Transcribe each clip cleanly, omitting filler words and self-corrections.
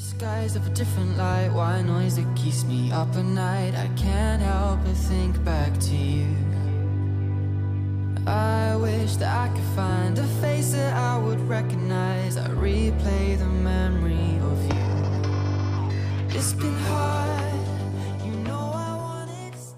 Skies of a different light, why noise that keeps me up at night? I can't help but think back to you. I wish that I could find a face that I would recognize. I replay the memory of you. It's been hard, you know I wanted to stay.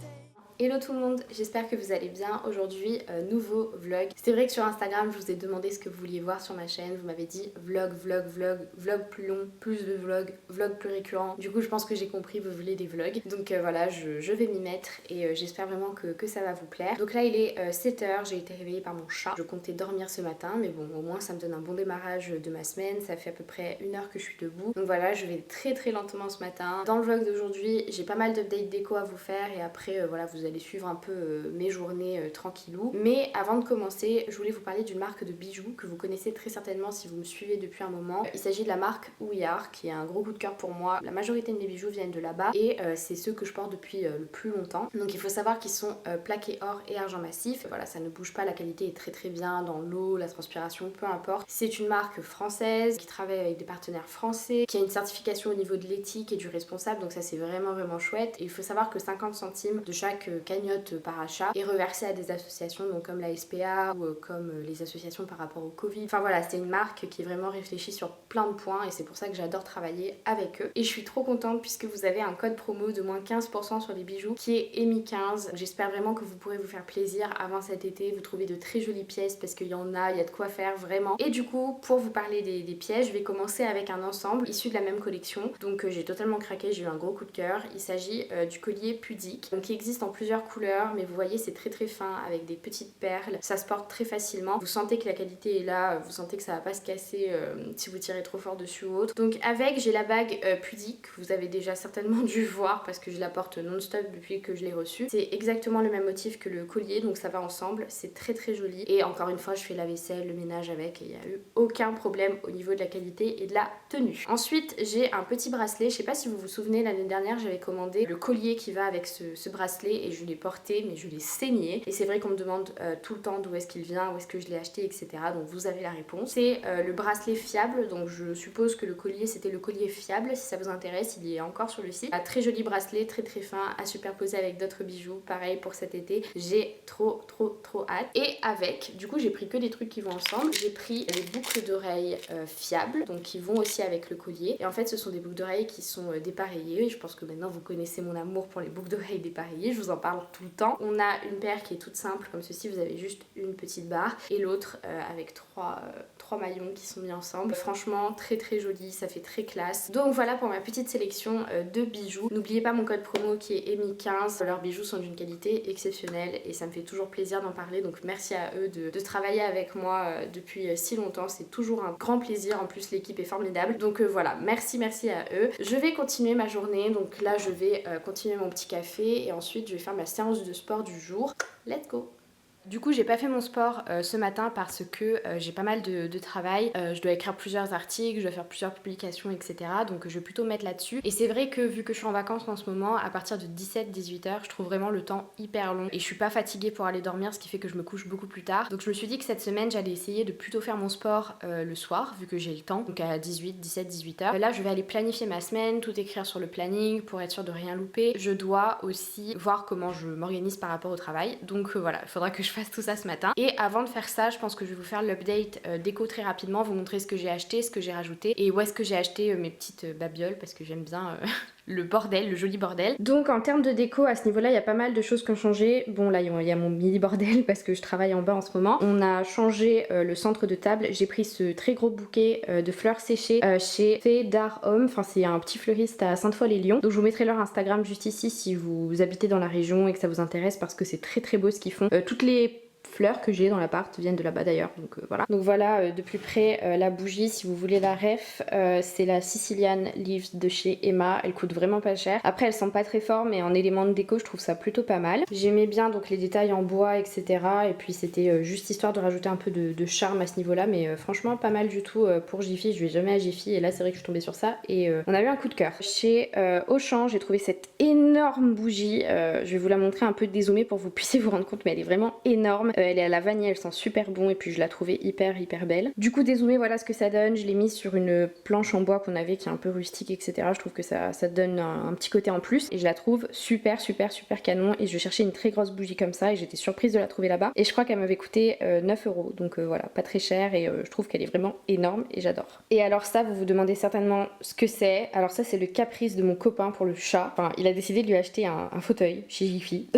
Hello tout le monde, j'espère que vous allez bien. Aujourd'hui, nouveau vlog. C'est vrai que sur Instagram, je vous ai demandé ce que vous vouliez voir sur ma chaîne. Vous m'avez dit vlog, vlog plus long, plus de vlog plus récurrent. Du coup, je pense que j'ai compris, vous voulez des vlogs. Donc voilà, je vais m'y mettre et j'espère vraiment que ça va vous plaire. Donc là, il est 7h, j'ai été réveillée par mon chat. Je comptais dormir ce matin, mais bon, au moins ça me donne un bon démarrage de ma semaine. Ça fait à peu près 1 heure que je suis debout. Donc voilà, je vais très lentement ce matin. Dans le vlog d'aujourd'hui, j'ai pas mal d'updates déco à vous faire et après, voilà, vous allez suivre un peu mes journées tranquillou. Mais avant de commencer, je voulais vous parler d'une marque de bijoux que vous connaissez très certainement si vous me suivez depuis un moment. Il s'agit de la marque Ouïar, qui est un gros coup de cœur pour moi. La majorité de mes bijoux viennent de là-bas et c'est ceux que je porte depuis le plus longtemps. Donc il faut savoir qu'ils sont plaqués or et argent massif. Voilà, ça ne bouge pas, la qualité est très bien dans l'eau, la transpiration, peu importe. C'est une marque française qui travaille avec des partenaires français, qui a une certification au niveau de l'éthique et du responsable, donc ça c'est vraiment chouette. Et il faut savoir que 50 centimes de chaque cagnotte par achat est reversé à des associations donc comme la SPA ou comme les associations par rapport au Covid. Enfin voilà, c'est une marque qui est vraiment réfléchie sur plein de points et c'est pour ça que j'adore travailler avec eux. Et je suis trop contente puisque vous avez un code promo de moins 15% sur les bijoux qui est EMI15. J'espère vraiment que vous pourrez vous faire plaisir avant cet été. Vous trouvez de très jolies pièces parce qu'il y en a, il y a de quoi faire vraiment. Et du coup, pour vous parler des pièces, je vais commencer avec un ensemble issu de la même collection. Donc j'ai totalement craqué, j'ai eu un gros coup de cœur. Il s'agit du collier pudique, donc qui existe en plusieurs couleurs, mais vous voyez c'est très fin avec des petites perles, ça se porte très facilement, vous sentez que la qualité est là, vous sentez que ça va pas se casser si vous tirez trop fort dessus ou autre. Donc avec, j'ai la bague pudique, vous avez déjà certainement dû voir parce que je la porte non-stop depuis que je l'ai reçue. C'est exactement le même motif que le collier, donc ça va ensemble, c'est très joli. Et encore une fois, je fais la vaisselle, le ménage avec et il n'y a eu aucun problème au niveau de la qualité et de la tenue. Ensuite, j'ai un petit bracelet, je sais pas si vous vous souvenez, l'année dernière j'avais commandé le collier qui va avec ce bracelet et je l'ai porté, mais je l'ai saigné. Et c'est vrai qu'on me demande tout le temps d'où est-ce qu'il vient, où est-ce que je l'ai acheté, etc. Donc vous avez la réponse. C'est le bracelet fiable, donc je suppose que le collier c'était le collier fiable. Si ça vous intéresse, il y est encore sur le site. Un très joli bracelet, très fin, à superposer avec d'autres bijoux. Pareil pour cet été, j'ai trop hâte. Et avec, du coup j'ai pris que des trucs qui vont ensemble. J'ai pris les boucles d'oreilles fiables, donc qui vont aussi avec le collier. Et en fait ce sont des boucles d'oreilles qui sont dépareillées. Et je pense que maintenant vous connaissez mon amour pour les boucles d'oreilles dépareillées, je vous en parle tout le temps. On a une paire qui est toute simple comme ceci, vous avez juste une petite barre et l'autre avec trois maillons qui sont mis ensemble. Franchement très joli, ça fait très classe. Donc voilà pour ma petite sélection de bijoux. N'oubliez pas mon code promo qui est EMI15. Leurs bijoux sont d'une qualité exceptionnelle et ça me fait toujours plaisir d'en parler, donc merci à eux de travailler avec moi depuis si longtemps. C'est toujours un grand plaisir, en plus l'équipe est formidable. Donc voilà, merci à eux. Je vais continuer ma journée, donc là je vais continuer mon petit café et ensuite je vais faire ma séance de sport du jour. Let's go! Du coup j'ai pas fait mon sport ce matin parce que j'ai pas mal de travail, je dois écrire plusieurs articles, je dois faire plusieurs publications etc, donc je vais plutôt mettre là-dessus. Et c'est vrai que vu que je suis en vacances en ce moment, à partir de 17-18 heures je trouve vraiment le temps hyper long et je suis pas fatiguée pour aller dormir, ce qui fait que je me couche beaucoup plus tard. Donc je me suis dit que cette semaine j'allais essayer de plutôt faire mon sport le soir vu que j'ai le temps, donc à 17-18 heures. Là je vais aller planifier ma semaine, tout écrire sur le planning pour être sûre de rien louper. Je dois aussi voir comment je m'organise par rapport au travail, donc voilà, il faudra que je fasse tout ça ce matin. Et avant de faire ça, je pense que je vais vous faire l'update déco très rapidement, vous montrer ce que j'ai acheté, ce que j'ai rajouté et où est-ce que j'ai acheté mes petites babioles parce que j'aime bien le bordel, le joli bordel. Donc en termes de déco à ce niveau là il y a pas mal de choses qui ont changé. Bon là il y a mon mini bordel parce que je travaille en bas en ce moment. On a changé le centre de table, j'ai pris ce très gros bouquet de fleurs séchées chez Fée d'Art Homme, enfin c'est un petit fleuriste à Sainte-Foy-les-Lyons. Donc je vous mettrai leur Instagram juste ici si vous habitez dans la région et que ça vous intéresse parce que c'est très beau ce qu'ils font. Toutes les fleurs que j'ai dans l'appart viennent de là-bas d'ailleurs, donc voilà. Donc voilà de plus près la bougie, si vous voulez la ref, c'est la Sicilian Leaves de chez Emma, elle coûte vraiment pas cher. Après elle sent pas très fort mais en élément de déco je trouve ça plutôt pas mal. J'aimais bien donc les détails en bois etc, et puis c'était juste histoire de rajouter un peu de charme à ce niveau là, mais franchement pas mal du tout pour Jiffy, je vais jamais à Jiffy et là c'est vrai que je suis tombée sur ça et on a eu un coup de cœur. Chez Auchan j'ai trouvé cette énorme bougie, je vais vous la montrer un peu dézoomée pour que vous puissiez vous rendre compte mais elle est vraiment énorme. Elle est à la vanille, elle sent super bon et puis je la trouvais hyper belle. Du coup dézoomé, voilà ce que ça donne. Je l'ai mis sur une planche en bois qu'on avait qui est un peu rustique, etc. Je trouve que ça donne un petit côté en plus et je la trouve super canon. Et je cherchais une très grosse bougie comme ça et j'étais surprise de la trouver là-bas. Et je crois qu'elle m'avait coûté 9 euros, donc voilà, pas très cher et je trouve qu'elle est vraiment énorme et j'adore. Et alors ça, vous vous demandez certainement ce que c'est. Alors ça, c'est le caprice de mon copain pour le chat. Enfin, il a décidé de lui acheter un fauteuil chez Jiffy.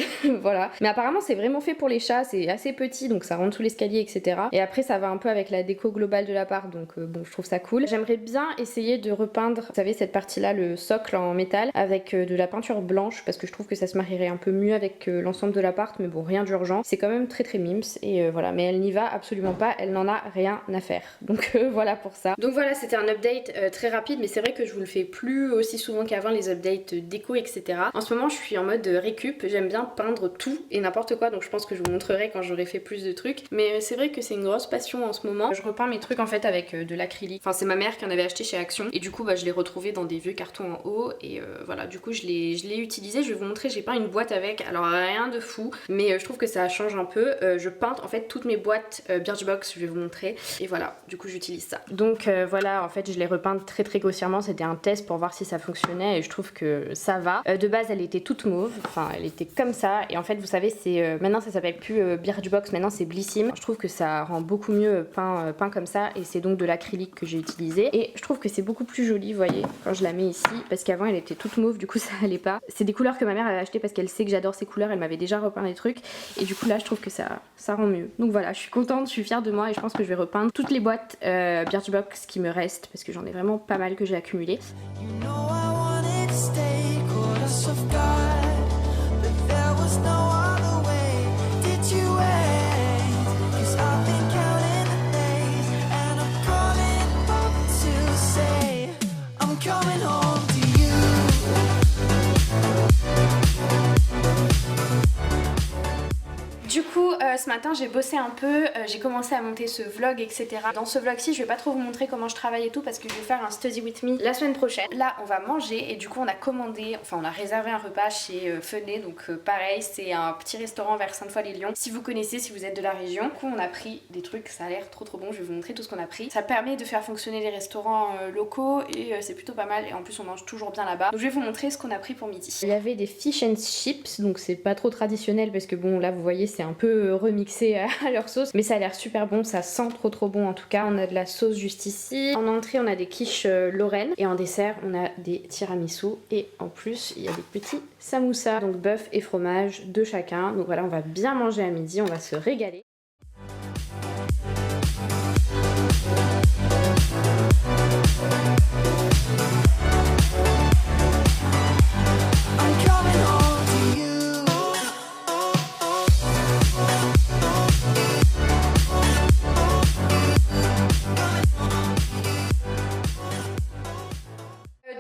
Voilà. Mais apparemment, c'est vraiment fait pour les chats, c'est assez petit, donc ça rentre sous l'escalier, etc. Et après, ça va un peu avec la déco globale de l'appart, donc bon, je trouve ça cool. J'aimerais bien essayer de repeindre, vous savez, cette partie-là, le socle en métal, avec de la peinture blanche, parce que je trouve que ça se marierait un peu mieux avec l'ensemble de l'appart, mais bon, rien d'urgent. C'est quand même très mimes, et voilà. Mais elle n'y va absolument pas, elle n'en a rien à faire. Donc voilà pour ça. Donc voilà, c'était un update très rapide, mais c'est vrai que je vous le fais plus aussi souvent qu'avant, les updates déco, etc. En ce moment, je suis en mode récup, j'aime bien peindre tout et n'importe quoi, donc je pense que je vous montrerai quand j'aurai fait plus de trucs. Mais c'est vrai que c'est une grosse passion en ce moment. Je repeins mes trucs en fait avec de l'acrylique. Enfin, c'est ma mère qui en avait acheté chez Action, et du coup, bah, je l'ai retrouvé dans des vieux cartons en haut, et voilà, du coup, je l'ai utilisé. Je vais vous montrer, j'ai peint une boîte avec, alors rien de fou, mais je trouve que ça change un peu. Je peinte en fait toutes mes boîtes Birchbox, je vais vous montrer, et voilà, du coup, j'utilise ça. Donc voilà, en fait, je l'ai repeinte très grossièrement, c'était un test pour voir si ça fonctionnait, et je trouve que ça va. De base, elle était toute mauve, enfin, elle était comme ça, et en fait, vous savez, c'est maintenant ça s'appelle plus Birchbox, maintenant c'est Blissim. Je trouve que ça rend beaucoup mieux peint comme ça, et c'est donc de l'acrylique que j'ai utilisé, et je trouve que c'est beaucoup plus joli, vous voyez, quand je la mets ici, parce qu'avant elle était toute mauve, du coup ça allait pas. C'est des couleurs que ma mère avait acheté parce qu'elle sait que j'adore ces couleurs, elle m'avait déjà repeint des trucs, et du coup là je trouve que ça rend mieux. Donc voilà, je suis contente, je suis fière de moi, et je pense que je vais repeindre toutes les boîtes Birchbox qui me restent, parce que j'en ai vraiment pas mal que j'ai accumulé. You know I wanted to stay, caught us off guard, but there was no other way. Did you wait? 'Cause I've been counting the days, and I'm calling home to say I'm coming home to you. Du coup, ce matin j'ai bossé un peu, j'ai commencé à monter ce vlog, etc. Dans ce vlog-ci, je vais pas trop vous montrer comment je travaille et tout parce que je vais faire un study with me la semaine prochaine. Là, on va manger et du coup, on a commandé, enfin, on a réservé un repas chez Fenet. Donc, pareil, c'est un petit restaurant vers Sainte-Foy-les-Lyons. Si vous connaissez, si vous êtes de la région. Du coup, on a pris des trucs, ça a l'air trop bon. Je vais vous montrer tout ce qu'on a pris. Ça permet de faire fonctionner les restaurants locaux et c'est plutôt pas mal. Et en plus, on mange toujours bien là-bas. Donc, je vais vous montrer ce qu'on a pris pour midi. Il y avait des fish and chips, donc c'est pas trop traditionnel parce que bon, là, vous voyez, c'est un peu remixé à leur sauce, mais ça a l'air super bon, ça sent trop bon en tout cas. On a de la sauce juste ici. En entrée, on a des quiches Lorraine, et en dessert, on a des tiramisu, et en plus, il y a des petits samoussas, donc bœuf et fromage de chacun. Donc voilà, on va bien manger à midi, on va se régaler. I'm coming home to you.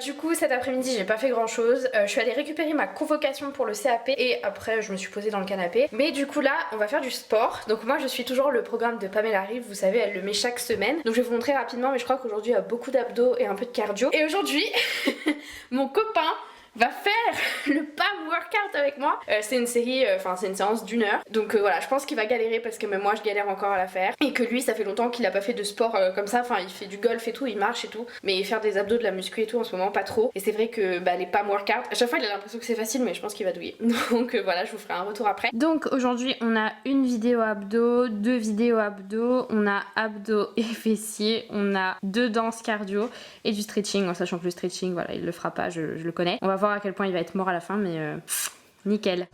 Du coup, cet après-midi, j'ai pas fait grand chose. Je suis allée récupérer ma convocation pour le CAP et après, je me suis posée dans le canapé. Mais du coup, là, on va faire du sport. Donc, moi, je suis toujours le programme de Pamela Reif. Vous savez, elle le met chaque semaine. Donc, je vais vous montrer rapidement, mais je crois qu'aujourd'hui, il y a beaucoup d'abdos et un peu de cardio. Et aujourd'hui, mon copain va faire le PAM workout avec moi. C'est une série, enfin c'est une séance d'1 heure. Donc voilà, je pense qu'il va galérer parce que même moi je galère encore à la faire. Et que lui, ça fait longtemps qu'il a pas fait de sport comme ça. Enfin, il fait du golf et tout, il marche et tout. Mais faire des abdos, de la muscu et tout en ce moment, pas trop. Et c'est vrai que bah, les PAM workout, à chaque fois il a l'impression que c'est facile, mais je pense qu'il va douiller. Donc voilà, je vous ferai un retour après. Donc aujourd'hui, on a une vidéo abdos, 2 vidéos abdos, on a abdos et fessiers, on a 2 danses cardio et du stretching, en sachant que le stretching, voilà, il le fera pas, je le connais. On va voir à quel point il va être mort à la fin, mais nickel.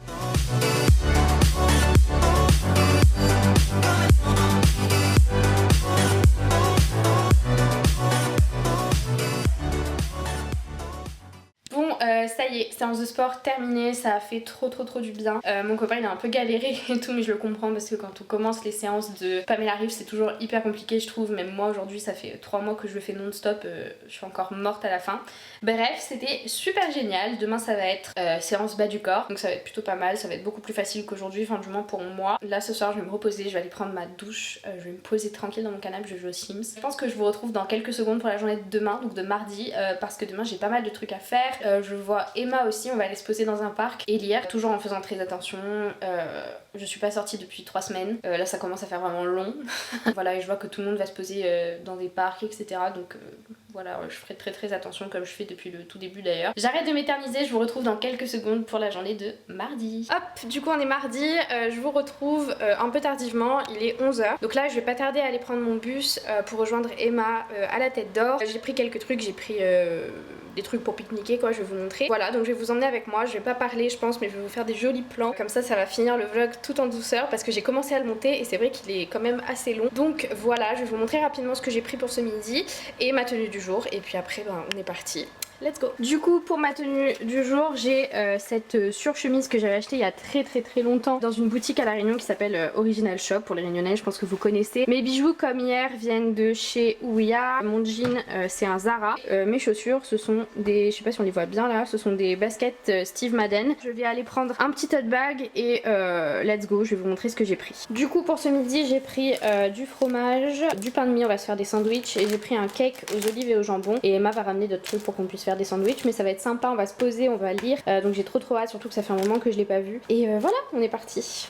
Bon, ça y est, séance de sport terminée, ça a fait trop du bien. Mon copain il a un peu galéré et tout, mais je le comprends parce que quand on commence les séances de Pamela Reif, c'est toujours hyper compliqué, je trouve. Même moi aujourd'hui, ça fait 3 mois que je le fais non-stop, je suis encore morte à la fin. Bref, c'était super génial. Demain ça va être séance bas du corps, donc ça va être plutôt pas mal, ça va être beaucoup plus facile qu'aujourd'hui, enfin du moins pour moi. Là ce soir je vais me reposer, je vais aller prendre ma douche, je vais me poser tranquille dans mon canapé, je joue aux Sims. Je pense que je vous retrouve dans quelques secondes pour la journée de demain, donc de mardi, parce que demain j'ai pas mal de trucs à faire. Je vois Emma aussi, on va aller se poser dans un parc et lire, toujours en faisant très attention. Je suis pas sortie depuis 3 semaines, là ça commence à faire vraiment long. Voilà, et je vois que tout le monde va se poser dans des parcs, etc. Donc voilà, je ferai très attention comme je fais depuis le tout début d'ailleurs. J'arrête de m'éterniser, je vous retrouve dans quelques secondes pour la journée de mardi. Hop, du coup on est mardi, je vous retrouve un peu tardivement, il est 11h. Donc là je vais pas tarder à aller prendre mon bus pour rejoindre Emma à la Tête d'Or. J'ai pris quelques trucs, j'ai pris des trucs pour pique-niquer quoi, je vais vous montrer. Voilà, donc je vais vous emmener avec moi, je vais pas parler je pense, mais je vais vous faire des jolis plans. Comme ça va finir le vlog tout en douceur parce que j'ai commencé à le monter et c'est vrai qu'il est quand même assez long. Donc voilà, je vais vous montrer rapidement ce que j'ai pris pour ce midi et ma tenue du jour. Et puis après, on est parti. Let's go. Du coup pour ma tenue du jour j'ai cette surchemise que j'avais achetée il y a très longtemps dans une boutique à La Réunion qui s'appelle Original Shop. Pour les Réunionnais je pense que vous connaissez. Mes bijoux comme hier viennent de chez Ouya. Mon jean c'est un Zara. Mes chaussures ce sont des, je sais pas si on les voit bien là, ce sont des baskets Steve Madden. Je vais aller prendre un petit tote bag et let's go, je vais vous montrer ce que j'ai pris. Du coup pour ce midi j'ai pris du fromage, du pain de mie, on va se faire des sandwichs et j'ai pris un cake aux olives et au jambon et Emma va ramener d'autres trucs pour qu'on puisse faire des sandwichs, mais ça va être sympa, on va se poser, on va lire, donc j'ai trop hâte, surtout que ça fait un moment que je l'ai pas vu. Et voilà, on est parti.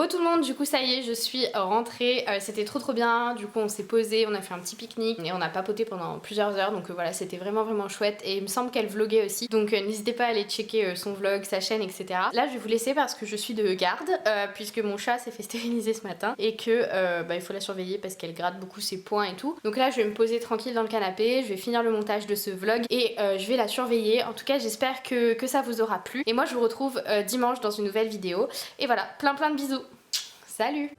Tout le monde, du coup ça y est, je suis rentrée, c'était trop bien, du coup on s'est posé, on a fait un petit pique-nique et on a papoté pendant plusieurs heures, donc voilà, c'était vraiment chouette et il me semble qu'elle vloguait aussi, donc n'hésitez pas à aller checker son vlog, sa chaîne, etc. Là je vais vous laisser parce que je suis de garde, puisque mon chat s'est fait stériliser ce matin et que il faut la surveiller parce qu'elle gratte beaucoup ses poings et tout. Donc là je vais me poser tranquille dans le canapé, je vais finir le montage de ce vlog et je vais la surveiller. En tout cas j'espère que ça vous aura plu et moi je vous retrouve dimanche dans une nouvelle vidéo et voilà, plein de bisous. Salut!